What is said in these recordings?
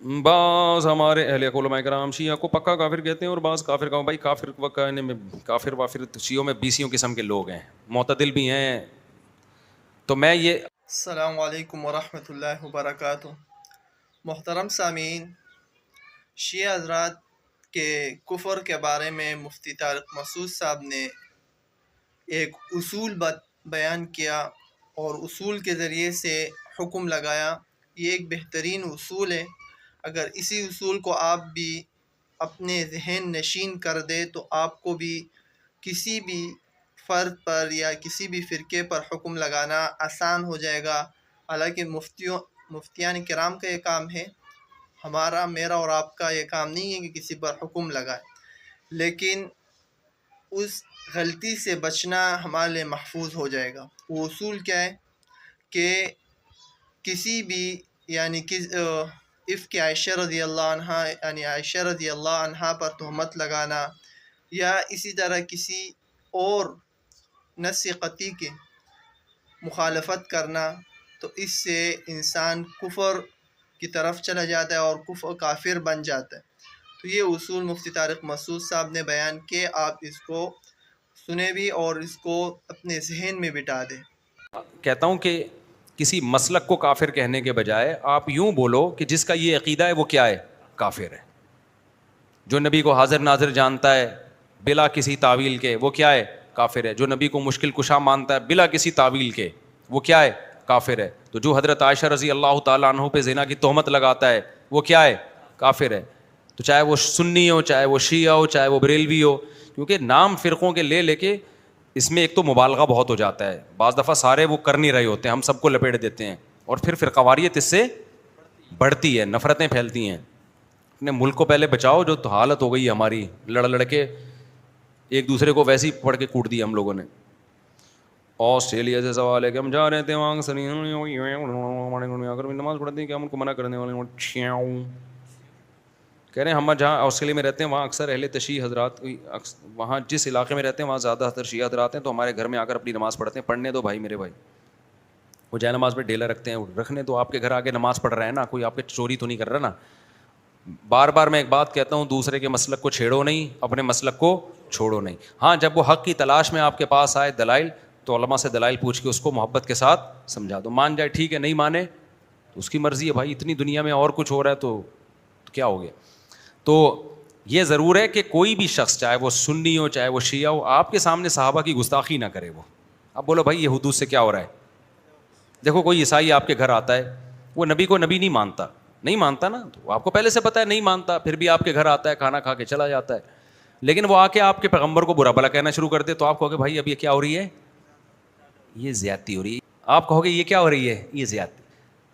بعض ہمارے اہل علماء کرام شیعہ کو پکا کافر کہتے ہیں اور بعض کافر کا بھائی کافر کہنے میں کافر وافر شیعوں میں بیسیوں قسم کے لوگ ہیں، معتدل بھی ہیں. تو میں یہ السلام علیکم ورحمۃ اللہ وبرکاتہ. محترم سامعین، شیعہ حضرات کے کفر کے بارے میں مفتی طارق مسعود صاحب نے ایک اصول بیان کیا اور اصول کے ذریعے سے حکم لگایا. یہ ایک بہترین اصول ہے. اگر اسی اصول کو آپ بھی اپنے ذہن نشین کر دے تو آپ کو بھی کسی بھی فرد پر یا کسی بھی فرقے پر حکم لگانا آسان ہو جائے گا. حالانکہ مفتیان کرام کا یہ کام ہے، میرا اور آپ کا یہ کام نہیں ہے کہ کسی پر حکم لگائے. لیکن اس غلطی سے بچنا ہمارے لیے محفوظ ہو جائے گا. وہ اصول کیا ہے کہ کسی بھی یعنی عفق عائشہ رضی اللہ عنہ یعنی عائشہ رضی اللہ عنہ پر تہمت لگانا یا اسی طرح کسی اور نص قطعی کی مخالفت کرنا، تو اس سے انسان کفر کی طرف چلا جاتا ہے اور کافر بن جاتا ہے. تو یہ اصول مفتی طارق مسعود صاحب نے بیان کیے. آپ اس کو سنیں بھی اور اس کو اپنے ذہن میں بٹا دیں. کہتا ہوں کہ کسی مسلک کو کافر کہنے کے بجائے آپ یوں بولو کہ جس کا یہ عقیدہ ہے وہ کیا ہے؟ کافر ہے. جو نبی کو حاضر ناظر جانتا ہے بلا کسی تعویل کے وہ کیا ہے؟ کافر ہے. جو نبی کو مشکل کشا مانتا ہے بلا کسی تعویل کے وہ کیا ہے؟ کافر ہے. تو جو حضرت عائشہ رضی اللہ تعالیٰ عنہ پہ زنا کی تہمت لگاتا ہے وہ کیا ہے؟ کافر ہے. تو چاہے وہ سنی ہو، چاہے وہ شیعہ ہو، چاہے وہ بریلوی ہو، کیونکہ نام فرقوں کے لے کے اس میں ایک تو مبالغہ بہت ہو جاتا ہے. بعض دفعہ سارے وہ کر نہیں رہے ہوتے ہیں، ہم سب کو لپیٹ دیتے ہیں اور پھر فرقواریت اس سے بڑھتی ہے، نفرتیں پھیلتی ہیں. اپنے ملک کو پہلے بچاؤ. جو تو حالت ہو گئی ہے ہماری، لڑ کے ایک دوسرے کو ویسے ہی پڑھ کے کوٹ دیا ہم لوگوں نے. آسٹریلیا سے سوال ہے کہ ہم جا رہے تھے وہاں اگر نماز پڑھتے ہیں کہ ہم ان کو منع کرنے والے کہہ رہے ہیں. ہم جہاں آسٹریلیا میں رہتے ہیں وہاں اکثر اہل تشیع حضرات، وہاں جس علاقے میں رہتے ہیں وہاں زیادہ تر شیعہ حضرات ہیں، تو ہمارے گھر میں آ کر اپنی نماز پڑھتے ہیں. پڑھنے دو بھائی، میرے بھائی. وہ جائے نماز پہ ڈیلا رکھتے ہیں، رکھنے تو آپ کے گھر آ کے نماز پڑھ رہے ہیں نا، کوئی آپ کے چوری تو نہیں کر رہا نا. بار بار میں ایک بات کہتا ہوں، دوسرے کے مسلک کو چھیڑو نہیں، اپنے مسلک کو چھوڑو نہیں. ہاں جب وہ حق کی تلاش میں آپ کے پاس آئے دلائل، تو علماء سے دلائل پوچھ کے اس کو محبت کے ساتھ سمجھا دو. مان جائے ٹھیک ہے، نہیں مانے تو اس کی مرضی ہے بھائی. اتنی دنیا میں اور کچھ ہو رہا ہے تو کیا ہو گیا. تو یہ ضرور ہے کہ کوئی بھی شخص چاہے وہ سنی ہو چاہے وہ شیعہ ہو، آپ کے سامنے صحابہ کی گستاخی نہ کرے. وہ اب بولو بھائی یہ حدود سے کیا ہو رہا ہے. دیکھو کوئی عیسائی آپ کے گھر آتا ہے، وہ نبی کو نبی نہیں مانتا نا، تو آپ کو پہلے سے پتہ ہے نہیں مانتا، پھر بھی آپ کے گھر آتا ہے، کھانا کھا کے چلا جاتا ہے. لیکن وہ آ کے آپ کے پیغمبر کو برا بھلا کہنا شروع کر دے تو آپ کہو گے بھائی اب یہ کیا ہو رہی ہے؟ یہ زیادتی ہو رہی ہے. آپ کہو گے یہ کیا ہو رہی ہے؟ یہ زیادتی.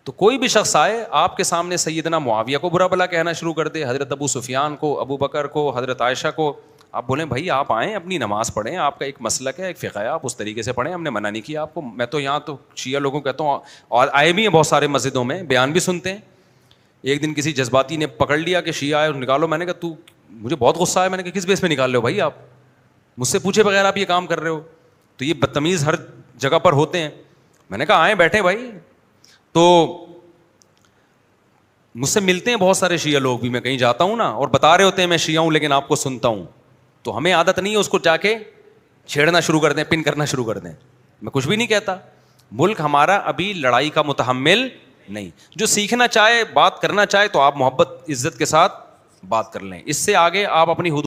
تو کوئی بھی شخص آئے آپ کے سامنے سیدنا معاویہ کو برا بھلا کہنا شروع کر دے، حضرت ابو سفیان کو، ابو بکر کو، حضرت عائشہ کو، آپ بولیں بھائی آپ آئیں اپنی نماز پڑھیں، آپ کا ایک مسلک ہے، ایک فقہ ہے، آپ اس طریقے سے پڑھیں، ہم نے منع نہیں کیا آپ کو. میں تو یہاں تو شیعہ لوگوں کو کہتا ہوں، اور آئے بھی ہیں بہت سارے مسجدوں میں، بیان بھی سنتے ہیں. ایک دن کسی جذباتی نے پکڑ لیا کہ شیعہ آئے نکالو. میں نے کہا تو مجھے بہت غصہ آیا. میں نے کہا کس بیس پہ نکال رہے ہو بھائی، آپ مجھ سے پوچھے بغیر آپ یہ کام کر رہے ہو. تو یہ بدتمیز ہر جگہ پر ہوتے ہیں. میں نے کہا آئیں بیٹھیں بھائی. تو مجھ سے ملتے ہیں بہت سارے شیعہ لوگ بھی، میں کہیں جاتا ہوں نا اور بتا رہے ہوتے ہیں میں شیعہ ہوں لیکن آپ کو سنتا ہوں، تو ہمیں عادت نہیں ہے اس کو جا کے چھیڑنا شروع کر دیں، پن کرنا شروع کر دیں. میں کچھ بھی نہیں کہتا. ملک ہمارا ابھی لڑائی کا متحمل نہیں. جو سیکھنا چاہے، بات کرنا چاہے تو آپ محبت عزت کے ساتھ بات کر لیں. اس سے آگے آپ اپنی حدود